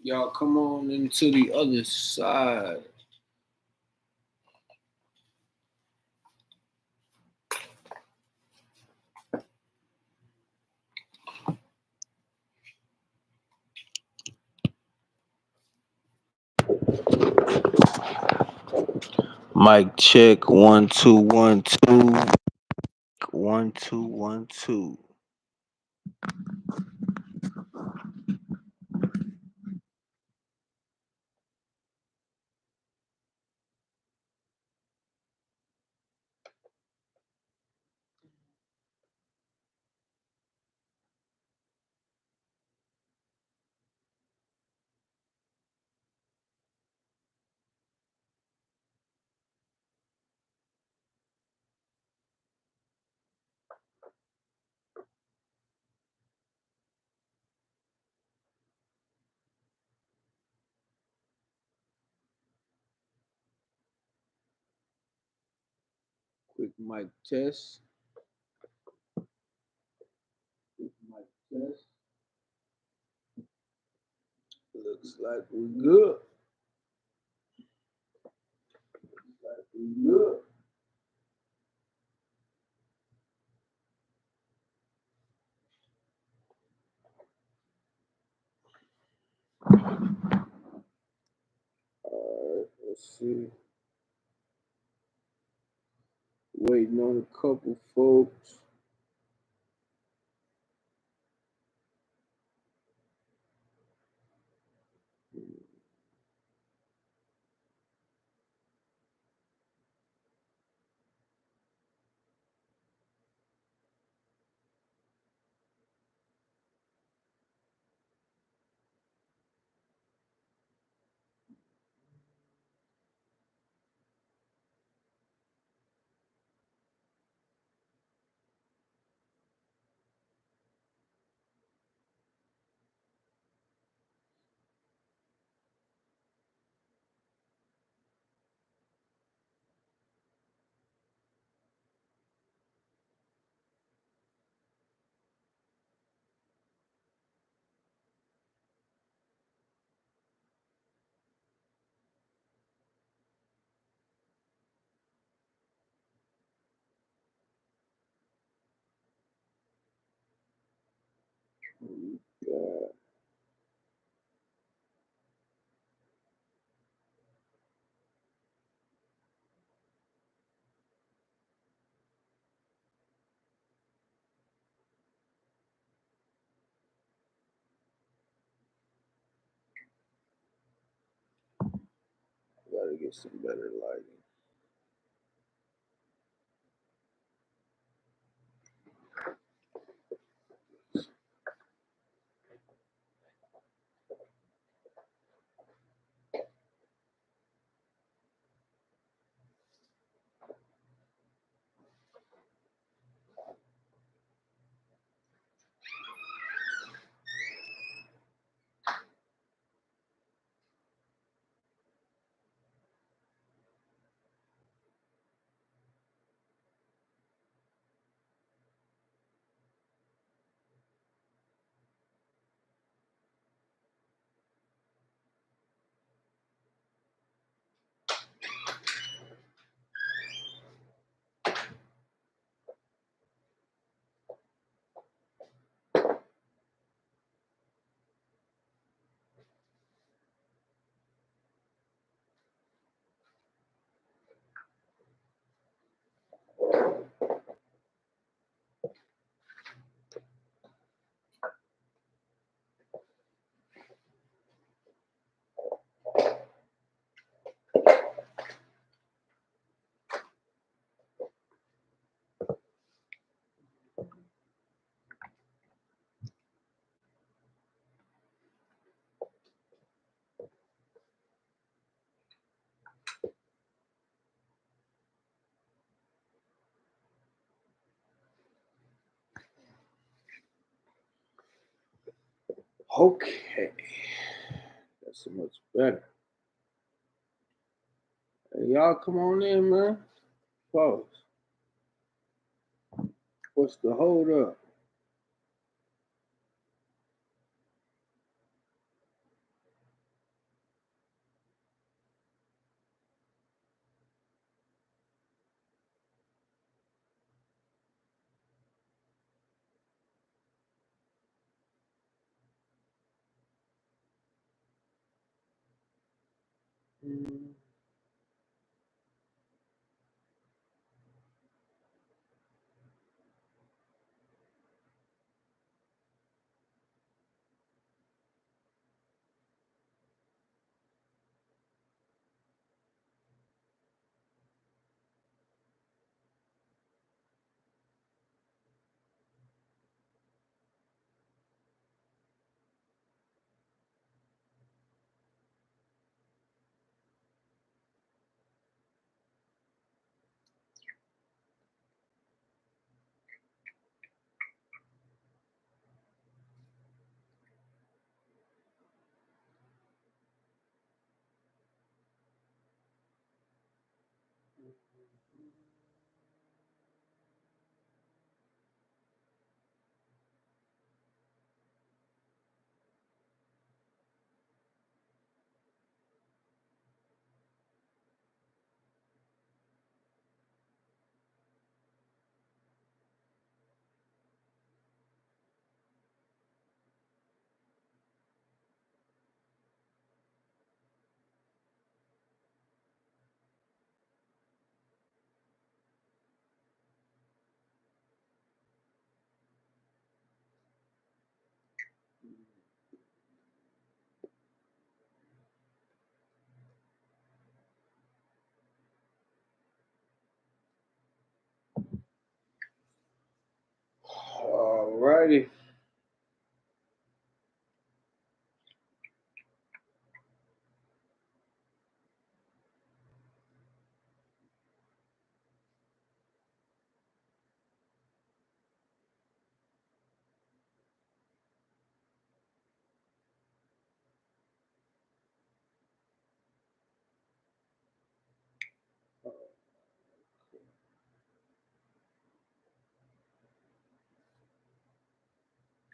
Y'all come on into the other side. Mic check 1 2 1 2 1 2 1 2. Quick mic test. Quick mic test. Looks like we good. Looks like we good. Alright, let's see. Waiting on a couple folks. Yeah. Gotta get some better lighting. Okay. That's so much better. Hey, y'all come on in, man. Pause. What's the hold up? Alrighty.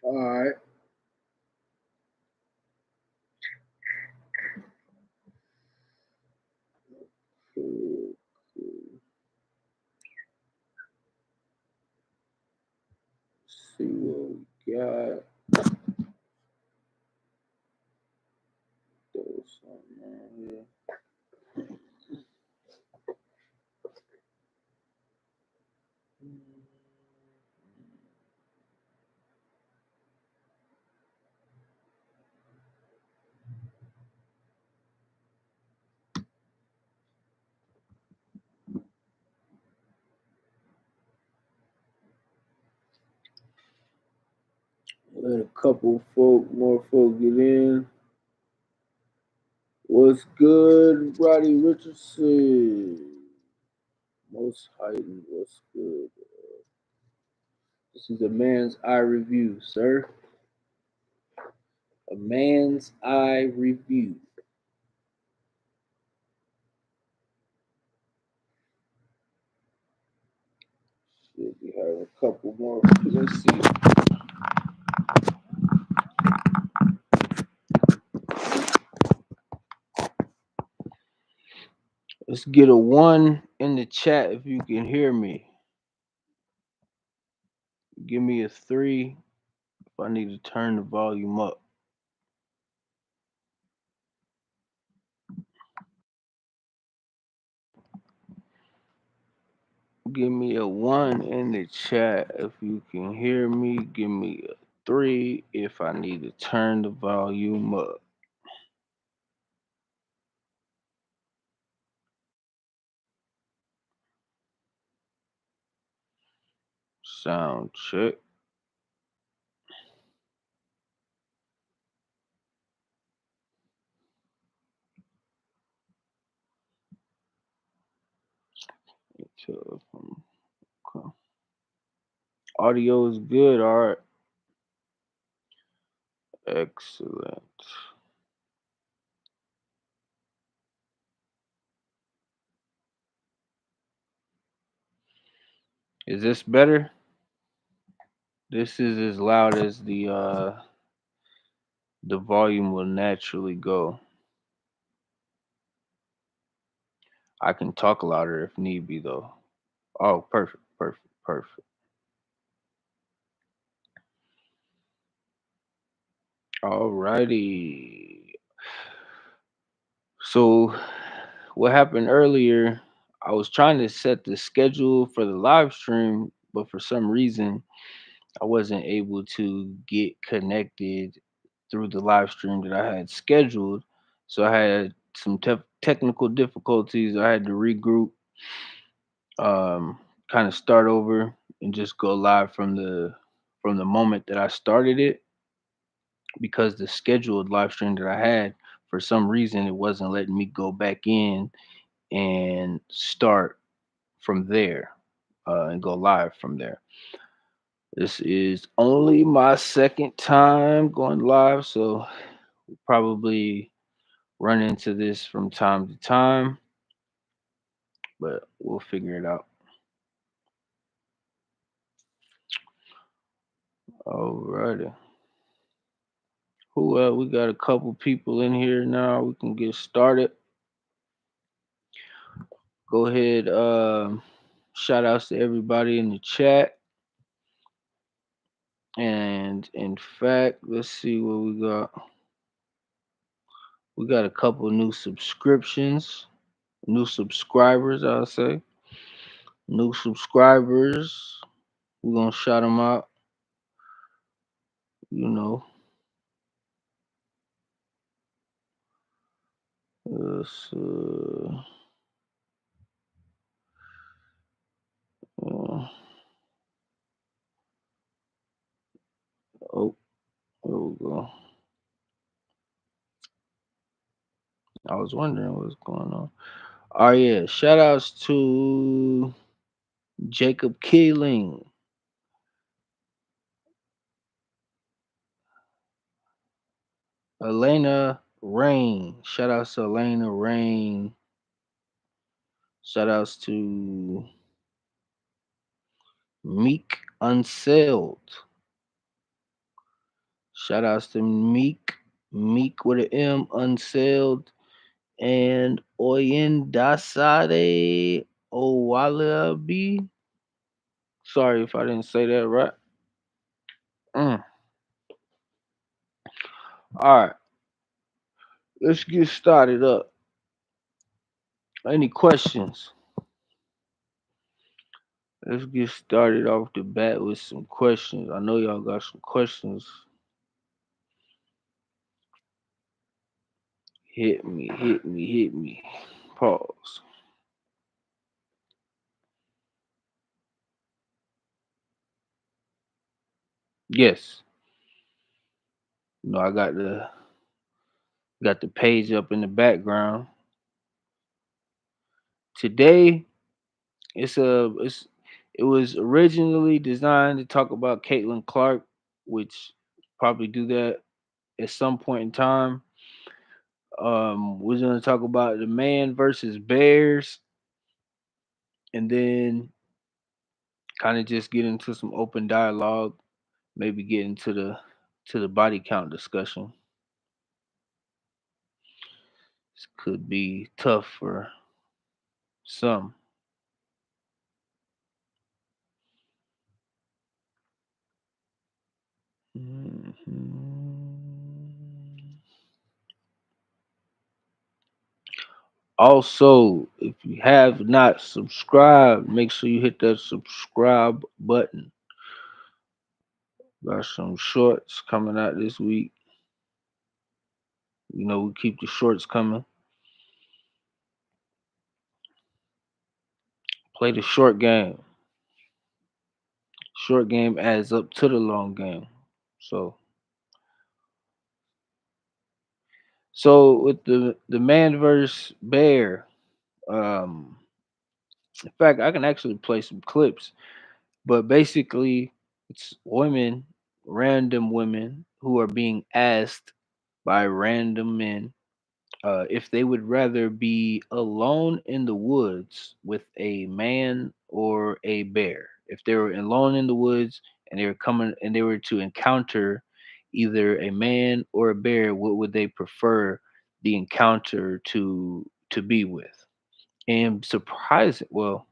All right. Cool. See what we got. Throw something on here. Let a couple more folk get in. What's good, Roddy Richardson? Most heightened. What's good? This is a man's eye review, sir. A man's eye review. Should be having a couple more. Let's see. Let's get a 1 in the chat if you can hear me. Give me a 3 if I need to turn the volume up. Give me a 1 in the chat if you can hear me. Give me a 3 if I need to turn the volume up. Sound check. Okay. Audio is good. All right. Excellent. Is this better? This is as loud as the volume will naturally go. I can talk louder if need be though. Oh, perfect, perfect, perfect. Alrighty. So what happened earlier, I was trying to set the schedule for the live stream, but for some reason, I wasn't able to get connected through the live stream that I had scheduled. So I had some technical difficulties. I had to regroup, um, kind of start over, and just go live from the moment that I started it, because the scheduled live stream that I had, for some reason, it wasn't letting me go back in and start from there, and go live from there. This is only my second time going live, so probably run into this from time to time, but we'll figure it out. Alrighty. Who we got a couple people in here now. We can get started. Go ahead. Shout outs to everybody in the chat. And in fact, let's see what we got. We got a couple new subscriptions, new subscribers, I'll say. New subscribers. We're gonna shout them out. You know, let's, uh, oh, there we go. I was wondering what's going on. Oh yeah, shout outs to Jacob Keeling, Elena Rain. Shout outs to Elena Rain. Shout outs to Meek Unsealed. Shout outs to Meek with an M, Unsealed, and Oyendasade Owalabi. Sorry if I didn't say that right. Mm. All right, let's get started up. Any questions? Let's get started off the bat with some questions. I know y'all got some questions. Hit me, hit me, hit me. Pause. Yes. I got the page up in the background. Today, it was originally designed to talk about Caitlin Clark, which probably do that at some point in time. We're gonna talk about the man versus Bears, and then kind of just get into some open dialogue. Maybe get into the body count discussion. This could be tough for some. Mhm. Also, if you have not subscribed, make sure you hit that subscribe button. Got some shorts coming out this week. We keep the shorts coming. Play the short game. Short game adds up to the long game. So, with the man versus bear, um, in fact, I can actually play some clips. But basically, it's women, random women, who are being asked by random men if they would rather be alone in the woods with a man or a bear. If they were alone in the woods and they were to encounter either a man or a bear, what would they prefer the encounter to be with? And surprising, well,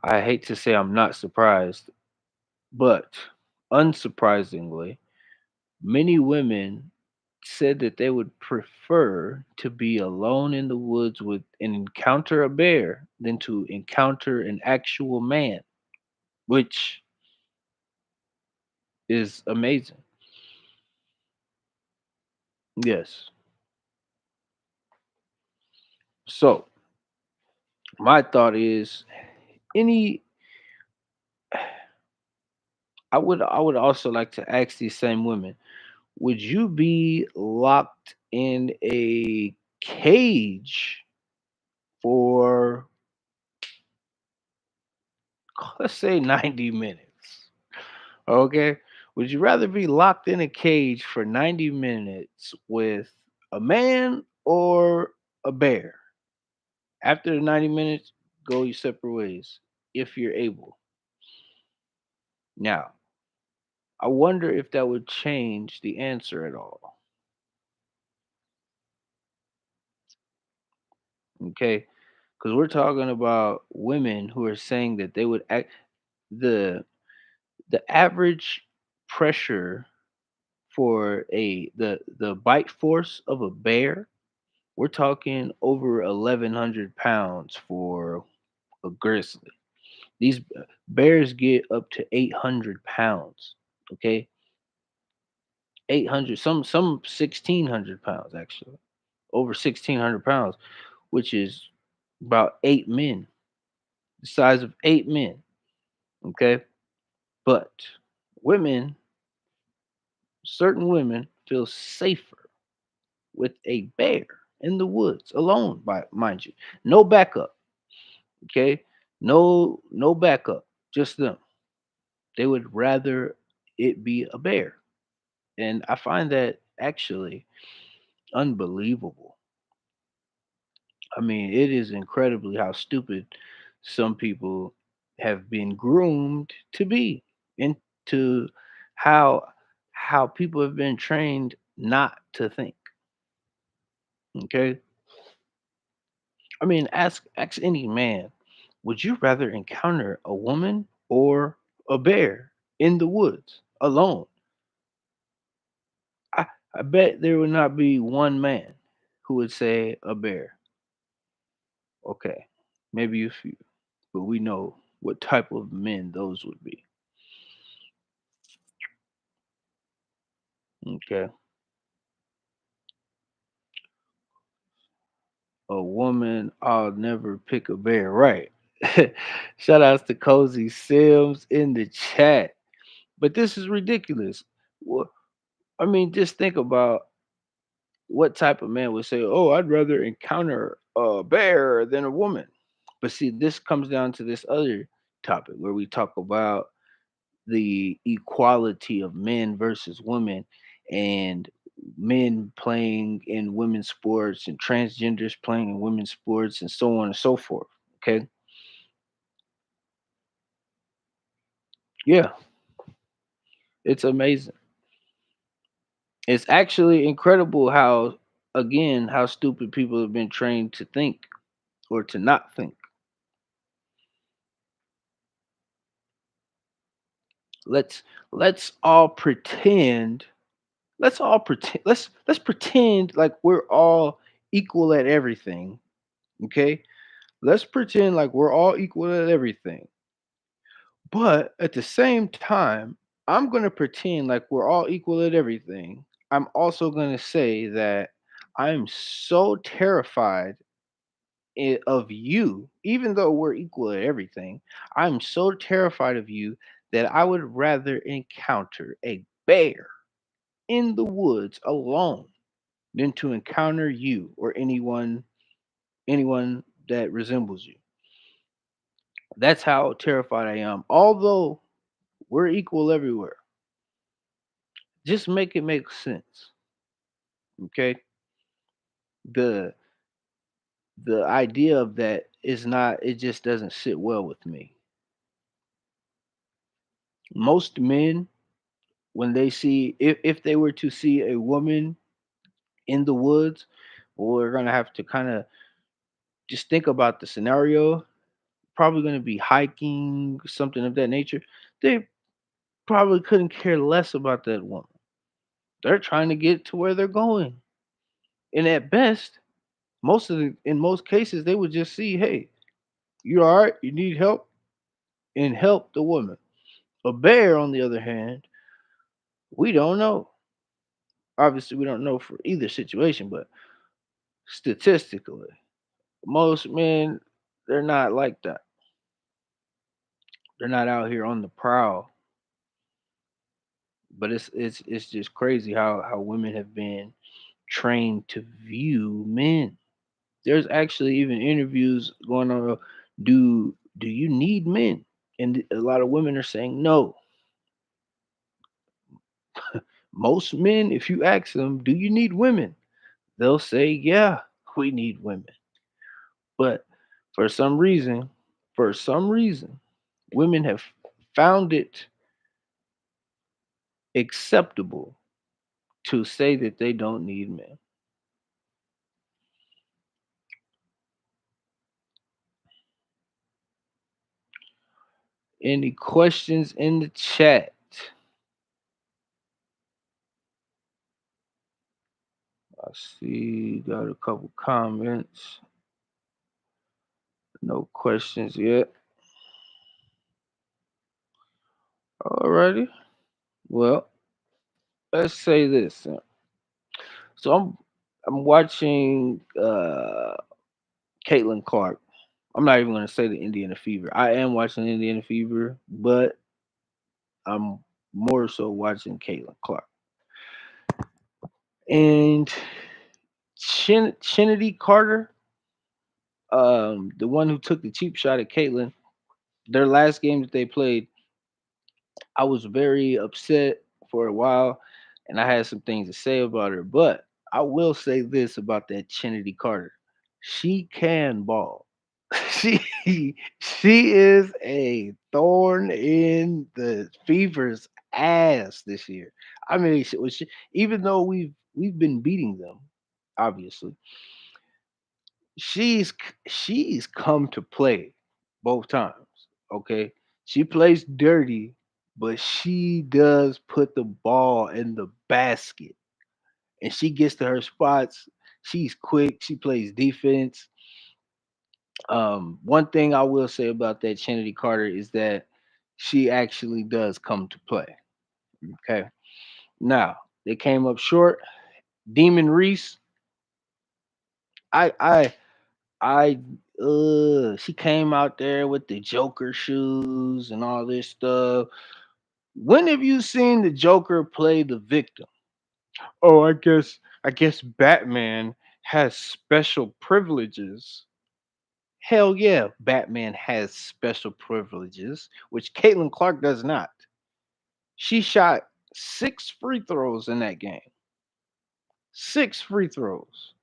I hate to say I'm not surprised, but unsurprisingly, many women said that they would prefer to be alone in the woods with and encounter a bear than to encounter an actual man, which is amazing. Yes. So my thought is any I would also like to ask these same women, would you be locked in a cage for, let's say, 90 minutes? Okay. Would you rather be locked in a cage for 90 minutes with a man or a bear? After the 90 minutes, go your separate ways if you're able. Now, I wonder if that would change the answer at all. Okay. Because we're talking about women who are saying that they would act the the average pressure for the bite force of a bear. We're talking over 1,100 pounds for a grizzly. These bears get up to 800 pounds. Okay, 800, some 1,600 pounds actually, over 1,600 pounds, which is about 8 men, the size of 8 men. Okay, but women, certain women feel safer with a bear in the woods alone. By mind you, no backup. Okay, no backup, just them. They would rather it be a bear. And I find that actually unbelievable. I mean, it is incredibly how stupid some people have been groomed to be, into how people have been trained not to think. Okay? I mean, ask any man, would you rather encounter a woman or a bear in the woods alone? I, I bet there would not be one man who would say a bear. Okay, maybe a few, but we know what type of men those would be. Okay, a woman, I'll never pick a bear. Right. Shout outs to Cozy Sims in the chat. But this is ridiculous. Well, I mean, just think about what type of man would say, "Oh, I'd rather encounter a bear than a woman." But see, this comes down to this other topic where we talk about the equality of men versus women, and men playing in women's sports and transgenders playing in women's sports and so on and so forth. Okay. Yeah, it's amazing. It's actually incredible how, again, how stupid people have been trained to think or to not think. Let's let's all pretend. Let's pretend like we're all equal at everything. Okay? Let's pretend like we're all equal at everything. But at the same time, I'm going to pretend like we're all equal at everything. I'm also going to say that I'm so terrified of you, even though we're equal at everything. I'm so terrified of you that I would rather encounter a bear in the woods alone than to encounter you or anyone that resembles you. That's how terrified I am. Although we're equal everywhere. Just make it make sense. Okay? The the idea of that is not, it just doesn't sit well with me. Most men, when they see, if they were to see a woman in the woods, we're gonna have to kind of just think about the scenario. Probably gonna be hiking, something of that nature. They probably couldn't care less about that woman. They're trying to get to where they're going. And at best, in most cases, they would just see, hey, you all right? You need help? And help the woman. A bear, on the other hand, we don't know. Obviously, we don't know for either situation, but statistically, most men, they're not like that. They're not out here on the prowl. But it's just crazy how women have been trained to view men. There's actually even interviews going on. Do you need men? And a lot of women are saying no. Most men, if you ask them, do you need women? They'll say, yeah, we need women. But for some reason, for some reason, women have found it acceptable to say that they don't need men. Any questions in the chat? I see got a couple comments. No questions yet. Alrighty. Well, let's say this. So I'm watching Caitlin Clark. I'm not even gonna say the Indiana Fever. I am watching Indiana Fever, but I'm more so watching Caitlin Clark. And Kennedy Carter, the one who took the cheap shot at Caitlin, their last game that they played, I was very upset for a while, and I had some things to say about her. But I will say this about that Kennedy Carter: she can ball. She is a thorn in the Fever's ass this year. I mean, even though we've been beating them, obviously, she's come to play both times. Okay, she plays dirty, but she does put the ball in the basket, and she gets to her spots. She's quick. She plays defense. One thing I will say about that Kennedy Carter is that she actually does come to play. Okay, now they came up short. Demon Reese, I I she came out there with the Joker shoes and all this stuff. When have you seen the Joker play the victim? Oh, I guess Batman has special privileges. Hell yeah, Batman has special privileges, which Caitlin Clark does not. She shot 6 free throws in that game. 6 free throws.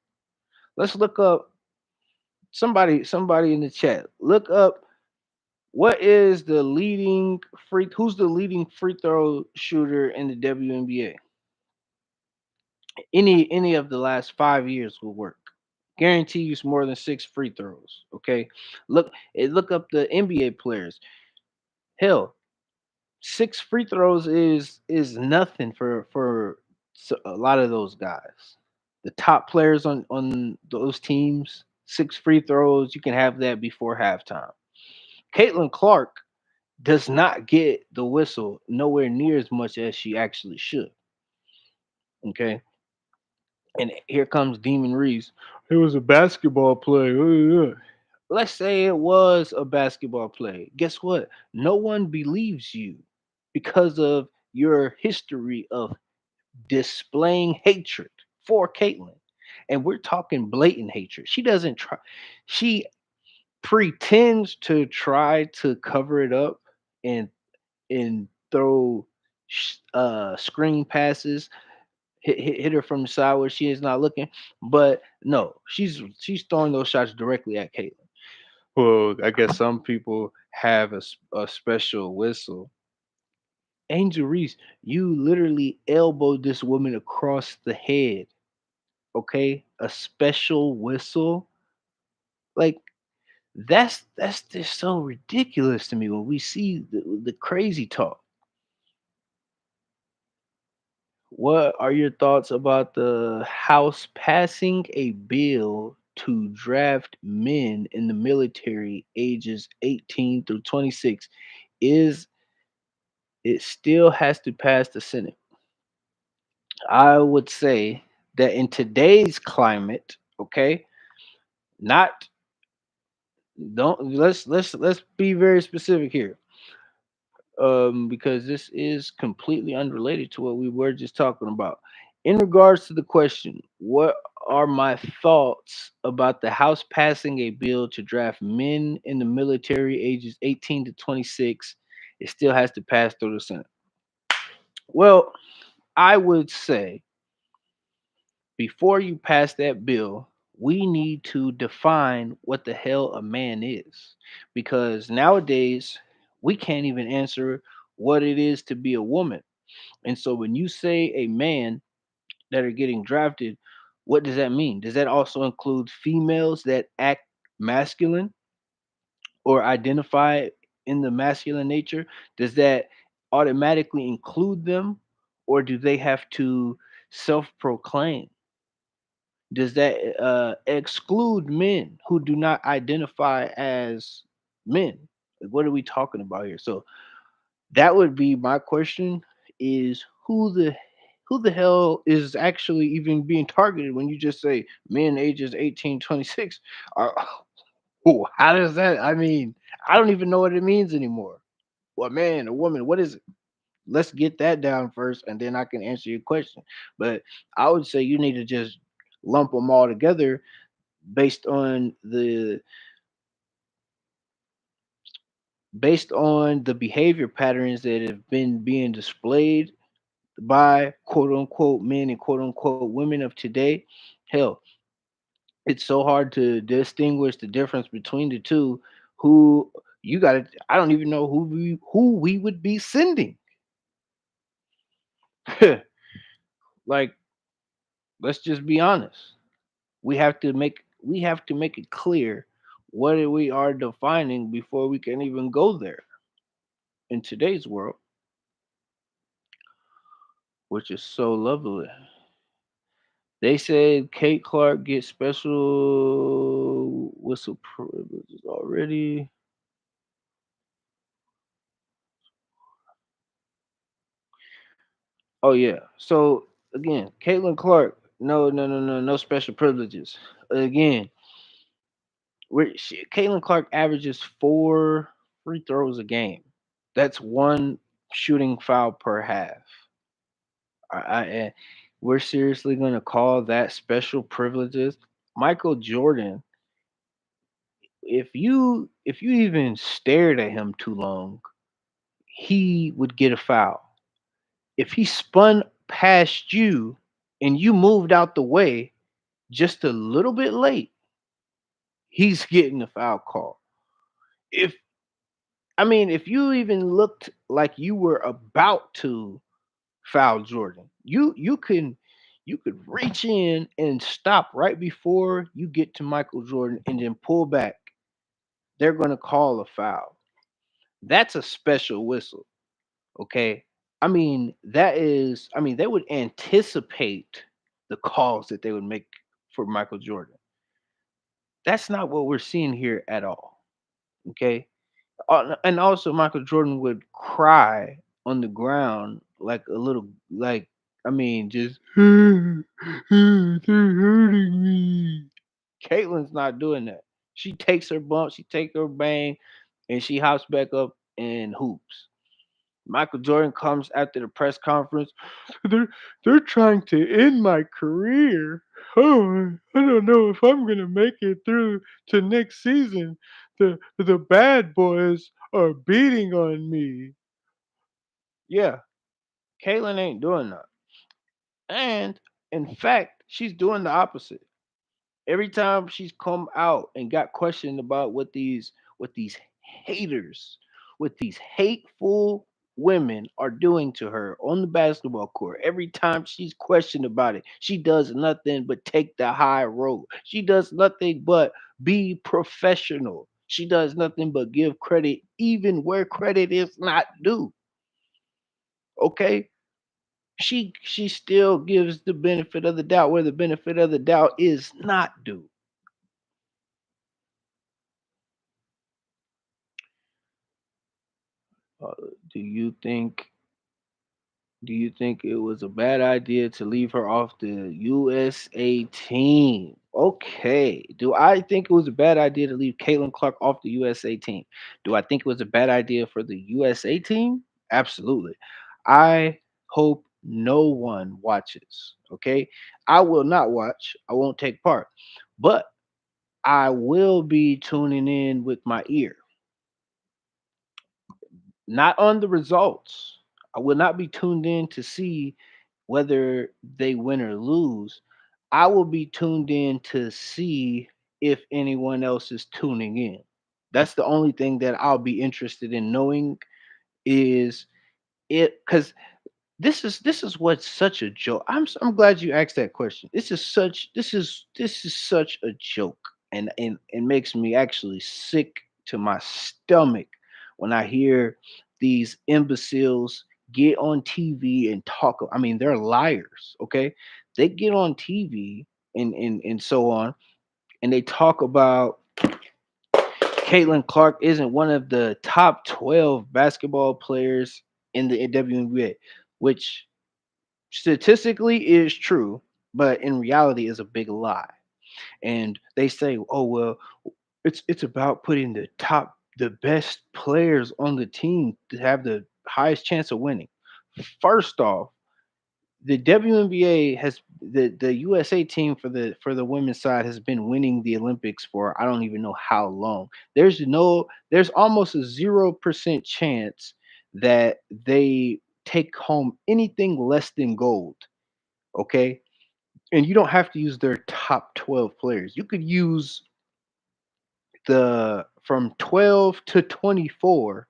Let's look up somebody in the chat. Look up what is the leading who's the leading free throw shooter in the WNBA? Any of the last 5 years will work. Guarantee you more than 6 free throws. Okay. Look up the NBA players. Hell, 6 free throws is nothing for a lot of those guys. The top players on those teams, 6 free throws, you can have that before halftime. Caitlin Clark does not get the whistle nowhere near as much as she actually should. Okay. And here comes Demon Reeves. It was a basketball play. Let's say it was a basketball play. Guess what? No one believes you because of your history of displaying hatred for Caitlyn. And we're talking blatant hatred. She doesn't try, she pretends to try to cover it up and throw screen passes, hit her from the side where she is not looking. But no, she's throwing those shots directly at Caitlyn. Well, I guess some people have a special whistle. Angel Reese, you literally elbowed this woman across the head. Okay, a special whistle. Like that's just so ridiculous to me when we see the crazy talk. What are your thoughts about the House passing a bill to draft men in the military ages 18 through 26? Is it still has to pass the Senate? I would say that in today's climate, okay, not don't let's be very specific here. Because this is completely unrelated to what we were just talking about. In regards to the question, what are my thoughts about the House passing a bill to draft men in the military ages 18 to 26? It still has to pass through the Senate. Well, I would say before you pass that bill, we need to define what the hell a man is. Because nowadays, we can't even answer what it is to be a woman. And so when you say a man that are getting drafted, what does that mean? Does that also include females that act masculine or identify in the masculine nature? Does that automatically include them or do they have to self proclaim? Does that exclude men who do not identify as men? Like, what are we talking about here? So that would be my question: is who the hell is actually even being targeted when you just say men ages 18, 26? Are, how does that? I mean, I don't even know what it means anymore. What man, a woman? What is it? Let's get that down first, and then I can answer your question. But I would say you need to just lump them all together based on the behavior patterns that have been being displayed by quote unquote men and quote unquote women of today. Hell, it's so hard to distinguish the difference between the two. Who you got to I don't even know who we would be sending. Like, let's just be honest. We have to make it clear what we are defining before we can even go there in today's world, which is so lovely. They said Kate Clark gets special whistle privileges already. Oh yeah. So again, Caitlin Clark, no, no, no, no, no special privileges. Again, Caitlin Clark averages 4 free throws a game. That's one shooting foul per half. And we're seriously gonna call that special privileges. Michael Jordan, if you even stared at him too long, he would get a foul. If he spun past you and you moved out the way just a little bit late, he's getting a foul call. If if you even looked like you were about to foul Jordan, you could reach in and stop right before you get to Michael Jordan and then pull back. They're going to call a foul. That's a special whistle. Okay. They would anticipate the calls that they would make for Michael Jordan. That's not what we're seeing here at all. Okay. And also, Michael Jordan would cry on the ground like a little, like, just, they're hurting me. Caitlin's not doing that. She takes her bump, she take her bang, and she hops back up and hoops. Michael Jordan comes after the press conference. They're they're trying to end my career. Oh, I don't know if I'm gonna make it through to next season. The bad boys are beating on me. Yeah, Caitlyn ain't doing that. And in fact, she's doing the opposite. Every time she's come out and got questioned about what these haters, what these hateful women are doing to her on the basketball court, every time she's questioned about it, she does nothing but take the high road. She does nothing but be professional. She does nothing but give credit even where credit is not due. Okay? She still gives the benefit of the doubt where the benefit of the doubt is not due. Uh, do you think do you think it was a bad idea to leave her off the USA team? Okay. Do I think it was a bad idea to leave Caitlin Clark off the USA team? Do I think it was a bad idea for the USA team? Absolutely. I hope no one watches. Okay. I will not watch. I won't take part. But I will be tuning in with my ear, not on the results. I will not be tuned in to see whether they win or lose. I will be tuned in to see if anyone else is tuning in. That's the only thing that I'll be interested in knowing is it because this is what's such a joke. I'm glad you asked that question. This is such a joke, and makes me actually sick to my stomach when I hear these imbeciles get on TV and talk. I mean, they're liars. Okay, they get on TV and so on, and they talk about Caitlin Clark isn't one of the top 12 basketball players in the WNBA, which statistically is true, but in reality is a big lie. And they say, "Oh well, it's about putting the best players on the team to have the highest chance of winning." First off, the WNBA has the USA team for the women's side has been winning the Olympics for I don't even know how long. There's almost a 0% chance that they take home anything less than gold. Okay, and you don't have to use their top 12 players. You could use the from 12 to 24,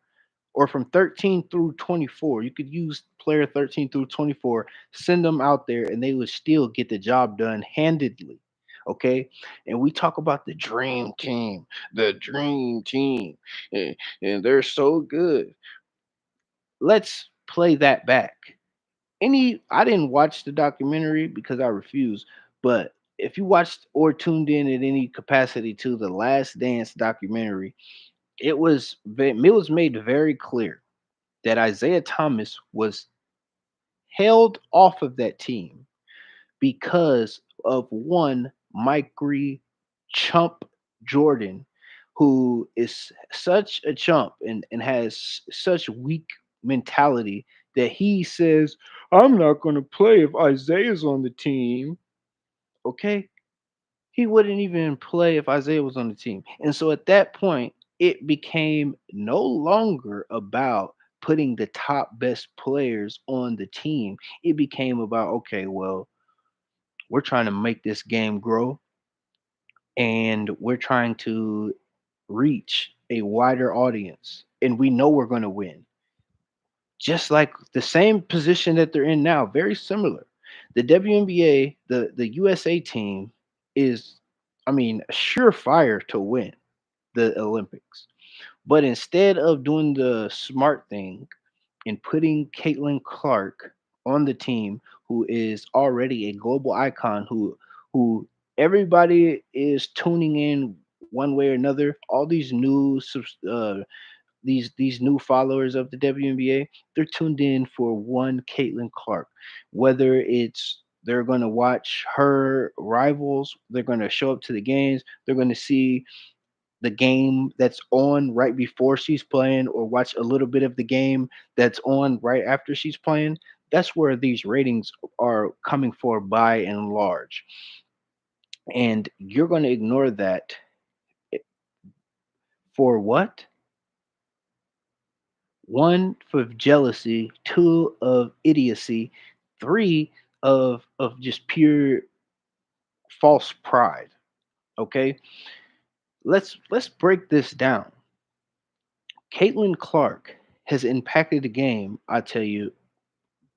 or from 13 through 24. You could use player 13 through 24, send them out there, and they would still get the job done handedly. Okay. And we talk about the dream team, and they're so good. Let's play that back. I didn't watch the documentary because I refuse, but if you watched or tuned in at any capacity to the Last Dance documentary, it was made very clear that Isaiah Thomas was held off of that team because of one Mikey Chump Jordan, who is such a chump and has such weak mentality that he says, "I'm not going to play if Isaiah's on the team." Okay, he wouldn't even play if Isaiah was on the team. And so at that point, it became no longer about putting the top best players on the team. It became about, okay, well, we're trying to make this game grow and we're trying to reach a wider audience. And we know we're going to win. Just like the same position that they're in now, very similar. The WNBA, the USA team is, I mean, a surefire to win the Olympics. But instead of doing the smart thing and putting Caitlin Clark on the team, who is already a global icon, who everybody is tuning in one way or another. All these these new followers of the WNBA, they're tuned in for one Caitlin Clark. Whether it's they're going to watch her rivals, they're going to show up to the games, they're going to see the game that's on right before she's playing, or watch a little bit of the game that's on right after she's playing. That's where these ratings are coming for by and large. And you're going to ignore that for what? One, for jealousy, two, of idiocy, three, of just pure false pride. Okay, let's break this down. Caitlin Clark has impacted the game, I tell you,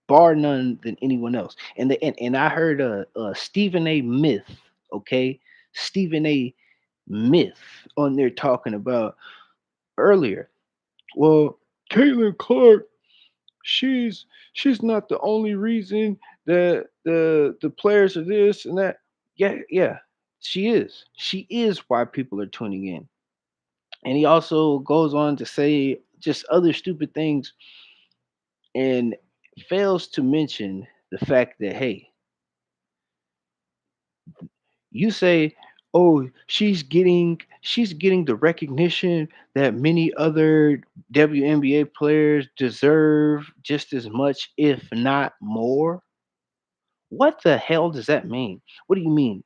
bar none than anyone else. And I heard Stephen A. Myth, okay, Stephen A. Myth on there talking about earlier. Well, Caitlin Clark, she's she's not the only reason that the players are this and that. Yeah, yeah, she is. She is why people are tuning in. And he also goes on to say just other stupid things and fails to mention the fact that hey, you say, "Oh, she's getting the recognition that many other WNBA players deserve just as much, if not more." What the hell does that mean? What do you mean?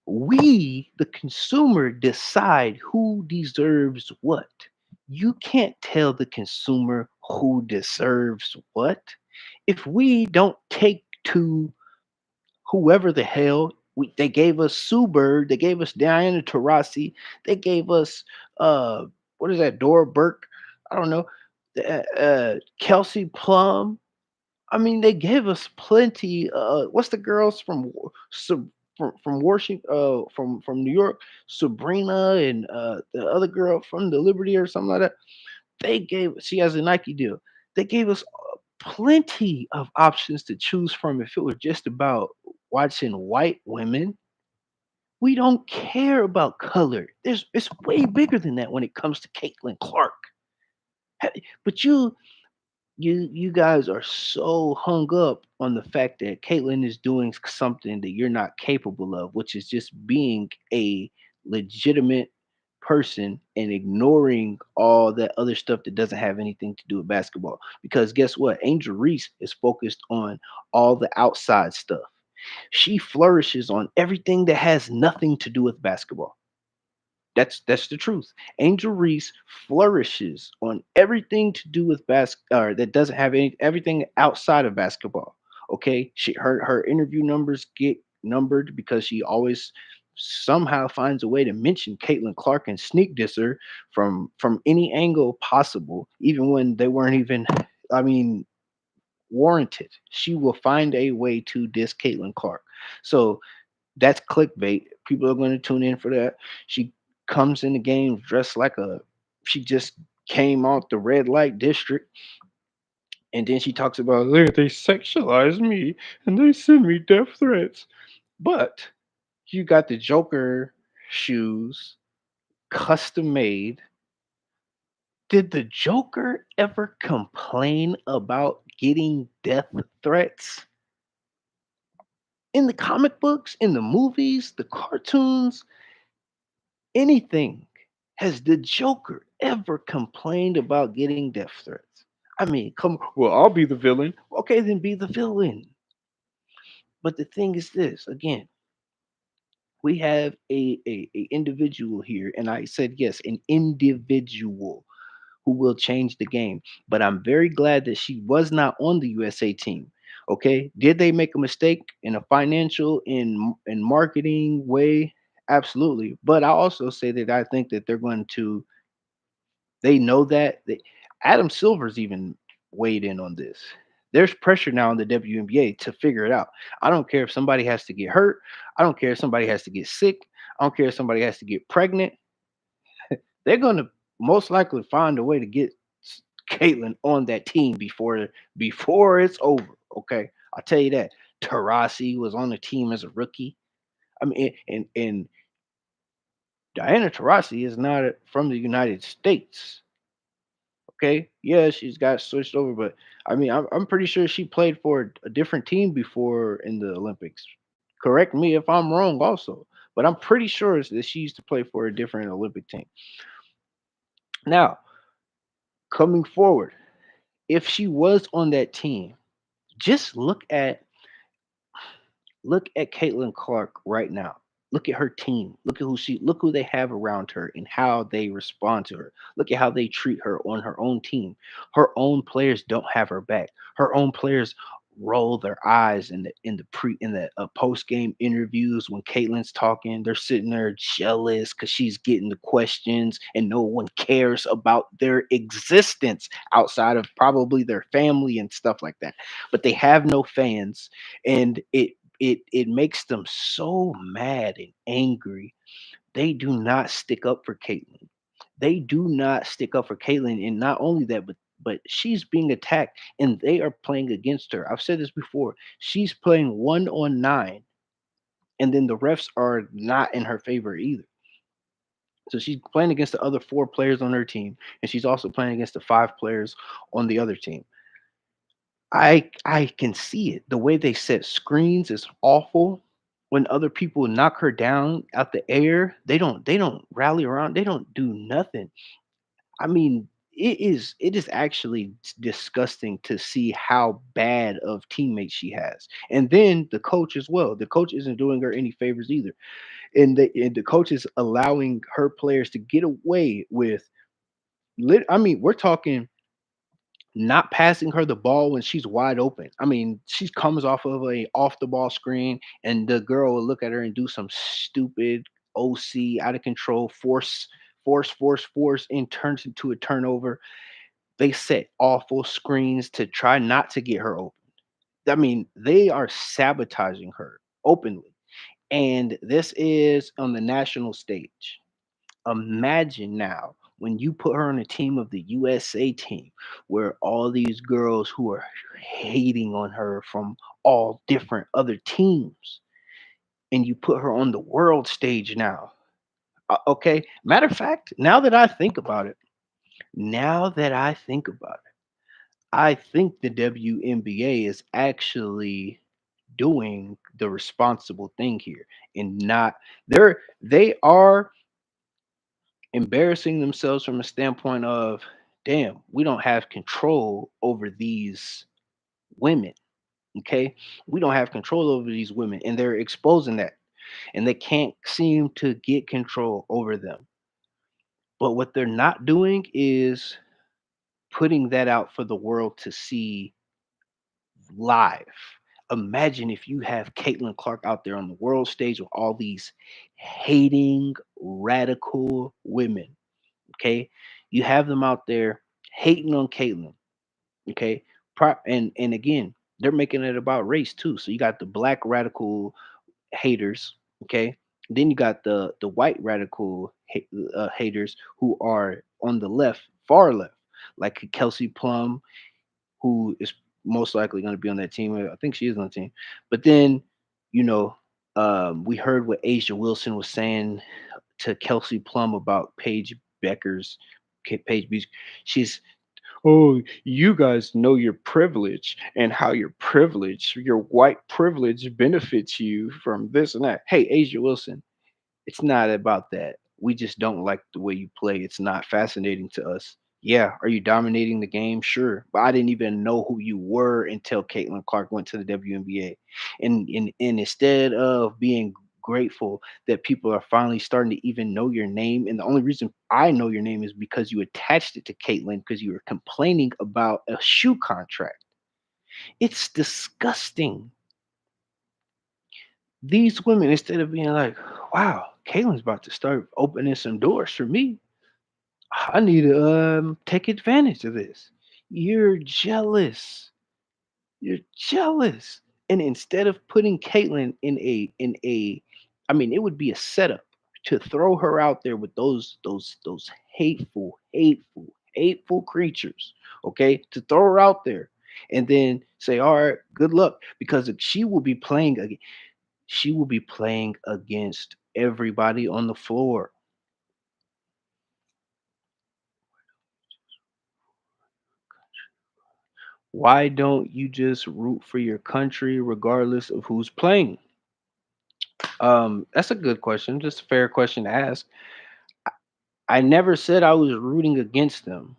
We, the consumer, decide who deserves what. You can't tell the consumer who deserves what. If we don't take to whoever the hell they gave us Sue Bird, they gave us Diana Taurasi, they gave us what is that, Dora Burke? I don't know. Kelsey Plum. I mean, they gave us plenty. What's the girls from from Washington, from New York, Sabrina, and the other girl from the Liberty or something like that. She has a Nike deal. They gave us plenty of options to choose from if it were just about watching white women. We don't care about color. It's way bigger than that when it comes to Caitlin Clark. But you guys are so hung up on the fact that Caitlyn is doing something that you're not capable of, which is just being a legitimate person and ignoring all that other stuff that doesn't have anything to do with basketball. Because guess what? Angel Reese is focused on all the outside stuff. She flourishes on everything that has nothing to do with basketball. That's the truth. Angel Reese flourishes on everything to do with or that doesn't have everything outside of basketball. Okay, her interview numbers get numbered because she always somehow finds a way to mention Caitlin Clark and sneak diss her from any angle possible, even when they weren't even. I mean, warranted. She will find a way to diss Caitlin Clark. So that's clickbait. People are going to tune in for that. She comes in the game dressed like she just came out the red light district, and then she talks about they sexualize me and they send me death threats. But you got the Joker shoes, custom made. Did the Joker ever complain about getting death threats? In the comic books, in the movies, the cartoons, anything. Has the Joker ever complained about getting death threats? I mean, come. Well, I'll be the villain. Okay, then be the villain. But the thing is this again, we have a individual here, and I said yes, an individual who will change the game. But I'm very glad that she was not on the USA team. Okay, did they make a mistake in a financial in marketing way? Absolutely. But I also say that I think that they're going to. They know that. Adam Silver's even weighed in on this. There's pressure now on the WNBA to figure it out. I don't care if somebody has to get hurt. I don't care if somebody has to get sick. I don't care if somebody has to get pregnant. They're going to most likely find a way to get Caitlin on that team before it's over. Okay, I'll tell you that. Tarasi was on the team as a rookie. I mean, and Diana Taurasi is not from the United States. Okay, yeah, she's got switched over, but I mean, I'm pretty sure she played for a different team before in the Olympics. Correct me if I'm wrong, also, but I'm pretty sure that she used to play for a different Olympic team. Now, coming forward, if she was on that team, just look at Caitlin Clark right now. Look at her team. Look who they have around her and how they respond to her. Look at how they treat her on her own team. Her own players don't have her back. Her own players roll their eyes in the post game interviews when Caitlin's talking. They're sitting there jealous because she's getting the questions and no one cares about their existence outside of probably their family and stuff like that. But they have no fans, and it makes them so mad and angry. They do not stick up for Caitlyn. They do not stick up for Caitlyn, and not only that, but but she's being attacked and they are playing against her. I've said this before. She's playing 1 on 9, and then the refs are not in her favor either. So she's playing against the other 4 players on her team, and she's also playing against the 5 players on the other team. I can see it. The way they set screens is awful. When other people knock her down out the air, they don't rally around. They don't do nothing. I mean, it is actually disgusting to see how bad of teammates she has. And then the coach as well. The coach isn't doing her any favors either. And the coach is allowing her players to get away with I mean, we're talking not passing her the ball when she's wide open. I mean, she comes off of a off the ball screen, and the girl will look at her and do some stupid OC out of control force, and turns into a turnover. They set awful screens to try not to get her open. I mean, they are sabotaging her openly. And this is on the national stage. Imagine now when you put her on a team of the USA team where all these girls who are hating on her from all different other teams, and you put her on the world stage now. Okay. Matter of fact, now that I think about it, I think the WNBA is actually doing the responsible thing here and not they are embarrassing themselves from a standpoint of, damn, we don't have control over these women. Okay. We don't have control over these women, and they're exposing that, and they can't seem to get control over them. But what they're not doing is putting that out for the world to see live. Imagine if you have Caitlin Clark out there on the world stage with all these hating, radical women. Okay. You have them out there hating on Caitlyn. Okay. And again, they're making it about race too. So you got the black radical haters. Okay. Then you got the white radical haters who are on the left, far left, like Kelsey Plum, who is most likely going to be on that team. I think she is on the team. But then, you know, we heard what Asia Wilson was saying to Kelsey Plum about Paige Becker's Paige Beach. She's, oh, you guys know your privilege and how your white privilege benefits you from this and that. Hey, Asia Wilson, it's not about that. We just don't like the way you play. It's not fascinating to us. Yeah, are you dominating the game? Sure. But I didn't even know who you were until Caitlin Clark went to the WNBA. And instead of being grateful that people are finally starting to even know your name, and the only reason I know your name is because you attached it to Caitlin because you were complaining about a shoe contract. It's disgusting. These women, instead of being like, wow, Caitlin's about to start opening some doors for me. I need to take advantage of this. You're jealous. You're jealous. And instead of putting Caitlyn in a I mean, it would be a setup to throw her out there with those hateful creatures. Okay? To throw her out there and then say, all right, good luck. Because she will be playing against everybody on the floor. Why don't you just root for your country regardless of who's playing? That's a good question. Just a fair question to ask. I never said I was rooting against them.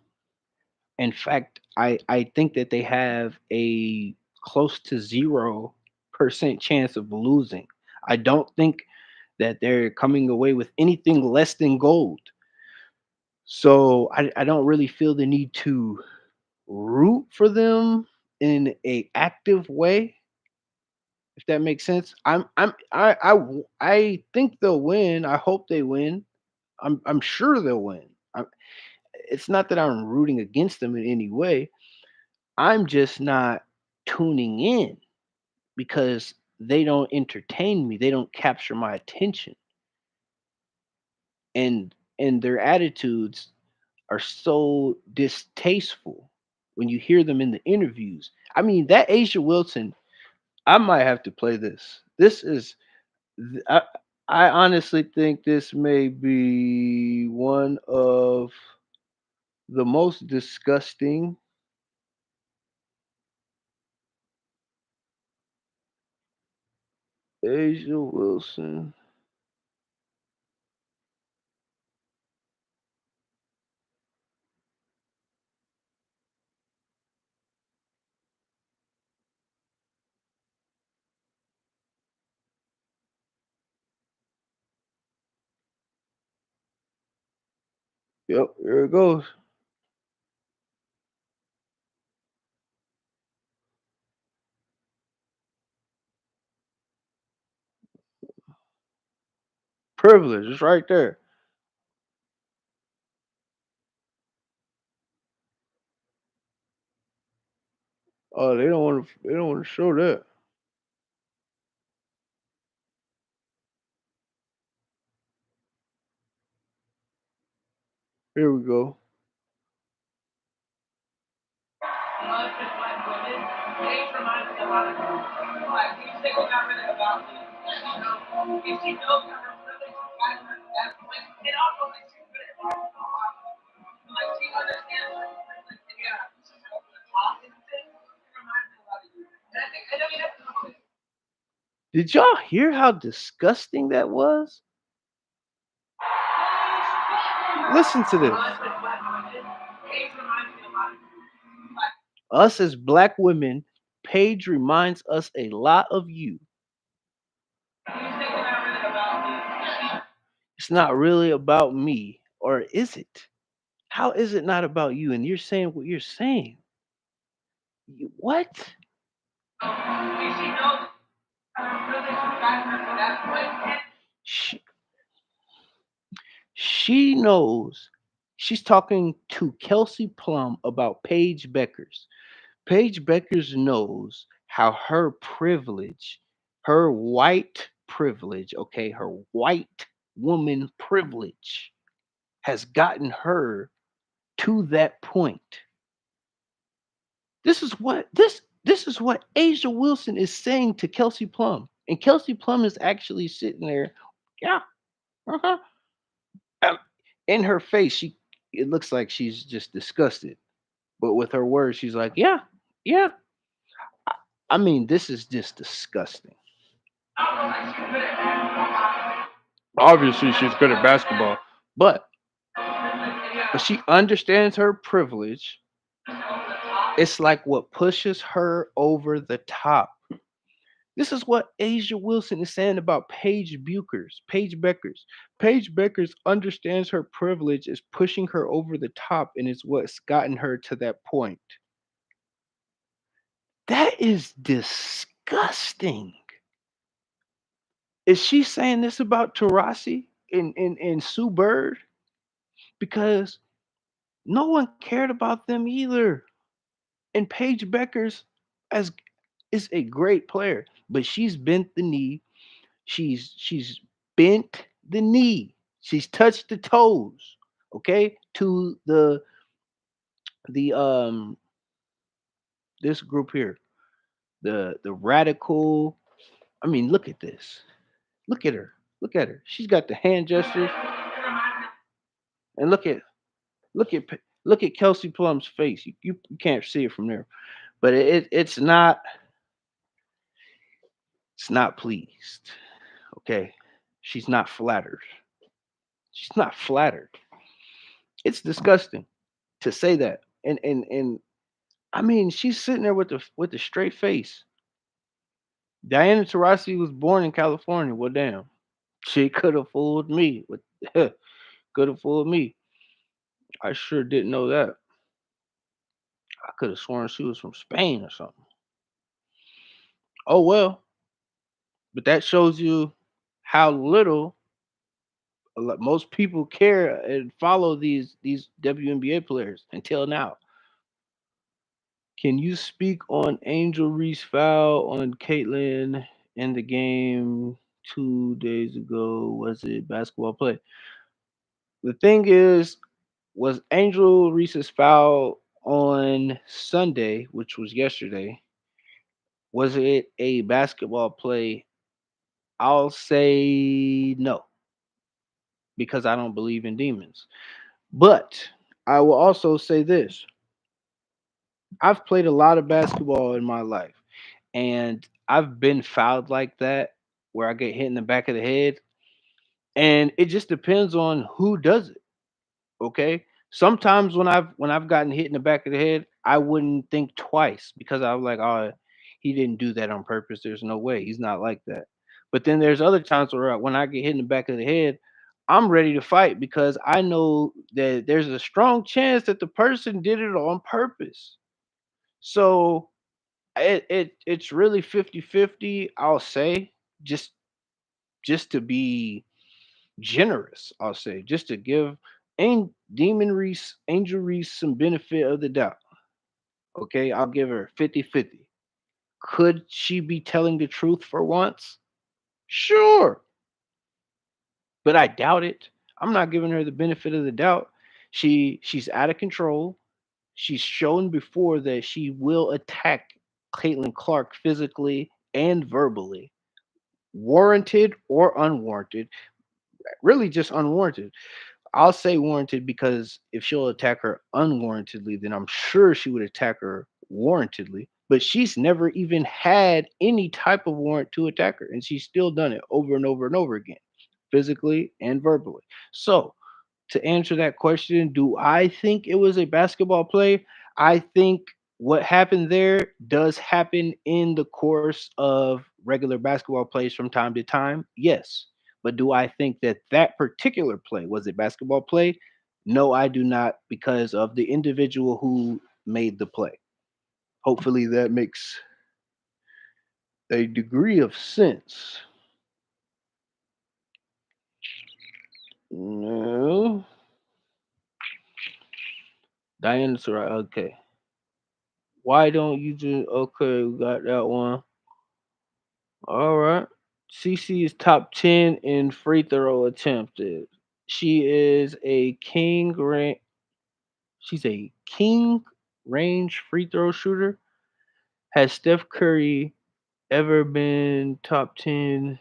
In fact, I think that they have a close to 0% chance of losing. I don't think that they're coming away with anything less than gold. So I don't really feel the need to root for them in a active way, if that makes sense. I think they'll win. I hope they win. I'm sure they'll win. It's not that I'm rooting against them in any way. I'm just not tuning in because they don't entertain me. They don't capture my attention, and their attitudes are so distasteful. when you hear them in the interviews. I mean, that Asia Wilson, I might have to play this. This is th- I, I honestly think this may be one of the most disgusting. Asia Wilson. Yep, here it goes. Privilege is right there. Oh, they don't want to. They don't want to show that. Here we go. Did y'all hear how disgusting that was? Listen to this. Us as black women, Paige reminds us a lot of you. It's not really about me, or is it? How is it not about you? And you're saying what you're saying. What? She, she knows. She's talking to Kelsey Plum about Paige Beckers. Paige Beckers knows how her privilege, her white privilege, okay, her white woman privilege has gotten her to that point. This is what Asia Wilson is saying to Kelsey Plum. And Kelsey Plum is actually sitting there, yeah, uh-huh. Um, in her face, it looks like she's just disgusted. But with her words, she's like, yeah, yeah. I, I mean, this is just disgusting. Obviously, she's good at basketball, but she understands her privilege. It's like what pushes her over the top. This is what Asia Wilson is saying about Paige Beckers. Paige Beckers understands her privilege is pushing her over the top and is what's gotten her to that point. That is disgusting. Is she saying this about Tarasi and Sue Bird? Because no one cared about them either. And Paige Beckers as is a great player, but she's bent the knee. She's bent the knee. She's touched the toes. Okay, to the this group here, the radical. I mean, look at this. Look at her. Look at her. She's got the hand gestures, and look at Kelsey Plum's face. You can't see it from there, but it's not pleased. Okay, she's not flattered. She's not flattered. It's disgusting to say that. And I mean, she's sitting there with the straight face. Diana Taurasi was born in California. Well, damn, she could have fooled me. With could have fooled me. I sure didn't know that. I could have sworn she was from Spain or something. Oh well, but that shows you how little most people care and follow these WNBA players until now. Can you speak on Angel Reese foul on Caitlyn in the game 2 days ago? Was it basketball play? The thing is, was Angel Reese's foul? On Sunday, which was yesterday, was it a basketball play? I'll say no because I don't believe in demons. But I will also say this: I've played a lot of basketball in my life, and I've been fouled like that where I get hit in the back of the head, and it just depends on who does it. Okay. Sometimes when I've gotten hit in the back of the head, I wouldn't think twice because I was like, oh, he didn't do that on purpose. There's no way. He's not like that. But then there's other times where when I get hit in the back of the head, I'm ready to fight because I know that there's a strong chance that the person did it on purpose. So it's really 50-50. I'll say, just just to be generous, I'll say, just to give Angel Reese some benefit of the doubt. Okay, I'll give her 50-50. Could she be telling the truth for once? Sure, but I doubt it. I'm not giving her the benefit of the doubt. She's out of control. She's shown before that she will attack Caitlin Clark physically and verbally, warranted or unwarranted. Really, just unwarranted. I'll say warranted because if she'll attack her unwarrantedly, then I'm sure she would attack her warrantedly. But she's never even had any type of warrant to attack her, and she's still done it over and over and over again, physically and verbally. So to answer that question, do I think it was a basketball play? I think what happened there does happen in the course of regular basketball plays from time to time. Yes. But do I think that that particular play was a basketball play? No, I do not because of the individual who made the play. Hopefully that makes a degree of sense. No. Diana's right. Okay. Why don't you just okay, we got that one. All right. CC is top 10 in free throw attempted. She is a she's a king range free throw shooter. Has Steph Curry ever been top 10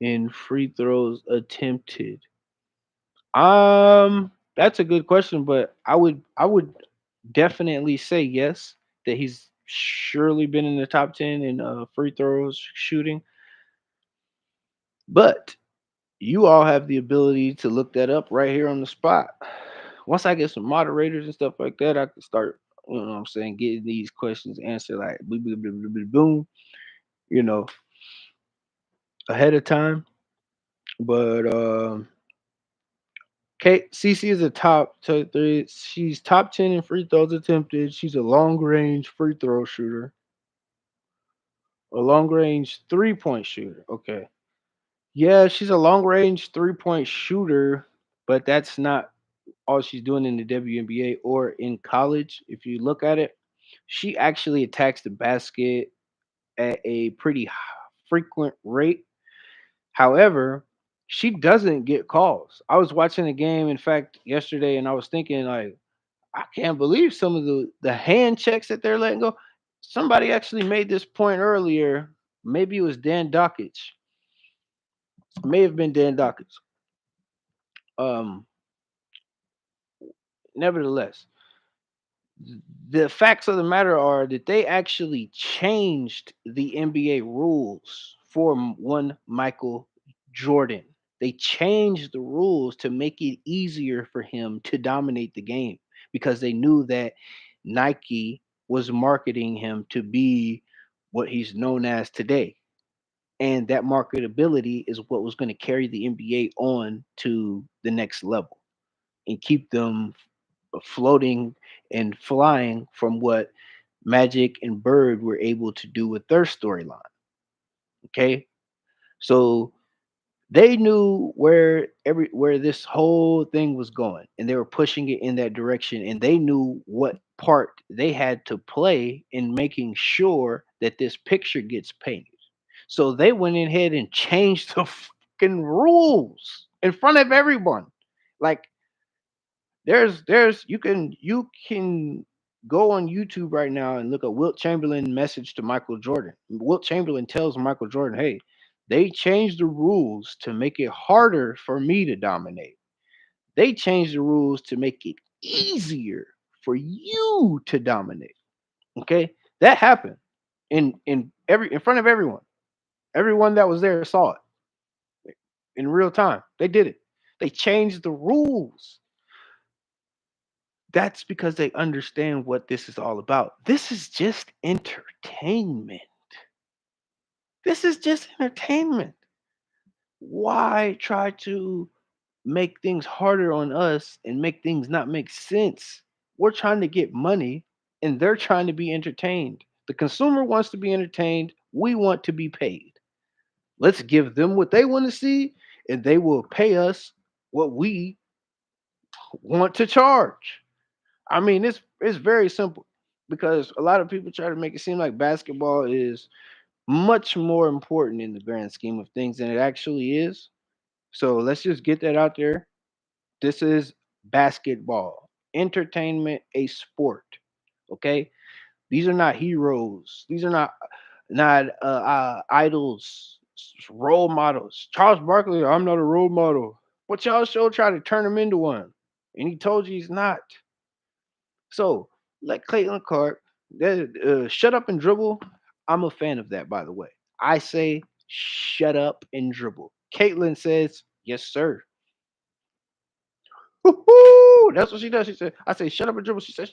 in free throws attempted? That's a good question, but I would definitely say yes that he's surely been in the top 10 in free throws shooting. But you all have the ability to look that up right here on the spot. Once I get some moderators and stuff like that, I can start, you know what I'm saying, getting these questions answered like boom, boom, boom, boom, boom, boom, you know, ahead of time. But CC is a top three. She's top 10 in free throws attempted. She's a long range free throw shooter, a long range 3-point shooter. Okay. Yeah, she's a long range 3-point shooter, but that's not all she's doing in the WNBA or in college. If you look at it, she actually attacks the basket at a pretty frequent rate. However, she doesn't get calls. I was watching the game, in fact, yesterday, and I was thinking, like, I can't believe some of the hand checks that they're letting go. Somebody actually made this point earlier. Maybe it was Dan Dockage. May have been Dan Dockage. Um, Nevertheless, the facts of the matter are that they actually changed the NBA rules for one Michael Jordan. They changed the rules to make it easier for him to dominate the game because they knew that Nike was marketing him to be what he's known as today. And that marketability is what was going to carry the NBA on to the next level and keep them floating and flying from what Magic and Bird were able to do with their storyline. Okay, so they knew where this whole thing was going, and they were pushing it in that direction, and they knew what part they had to play in making sure that this picture gets painted. So they went ahead and changed the fucking rules in front of everyone. Like there's you can Go on YouTube right now and look at Wilt Chamberlain message to Michael Jordan. Wilt Chamberlain tells Michael Jordan, "Hey, they changed the rules to make it harder for me to dominate. They changed the rules to make it easier for you to dominate." Okay, that happened in front of everyone. Everyone that was there saw it in real time. They did it. They changed the rules. That's because they understand what this is all about. This is just entertainment. This is just entertainment. Why try to make things harder on us and make things not make sense? We're trying to get money and they're trying to be entertained. The consumer wants to be entertained. We want to be paid. Let's give them what they want to see and they will pay us what we want to charge. I mean, it's very simple because a lot of people try to make it seem like basketball is much more important in the grand scheme of things than it actually is. So let's just get that out there. This is basketball, entertainment, a sport. Okay, these are not heroes. These are not idols, role models. Charles Barkley, I'm not a role model. But y'all show try to turn him into one, and he told you he's not. So, like Clayton Clark, shut up and dribble. I'm a fan of that, by the way. I say shut up and dribble. Caitlin says, yes, sir. Woo-hoo! That's what she does. She said, I say shut up and dribble. She says,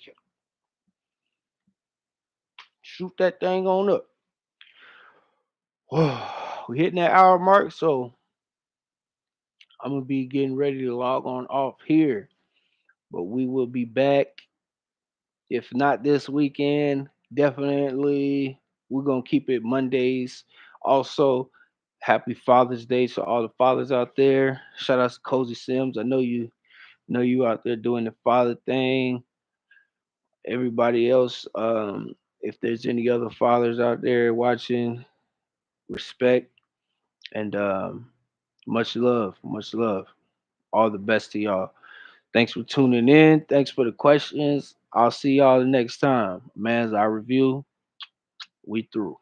shoot that thing on up. We hitting that hour mark, so I'm gonna be getting ready to log on off here. But we will be back. If not this weekend, definitely we're gonna keep it Mondays. Also, happy Father's Day to all the fathers out there. Shout out to Cozy Sims. I know you out there doing the father thing. Everybody else, if there's any other fathers out there watching, respect and much love, much love. All the best to y'all. Thanks for tuning in. Thanks for the questions. I'll see y'all the next time. Man's Eye Review. We through.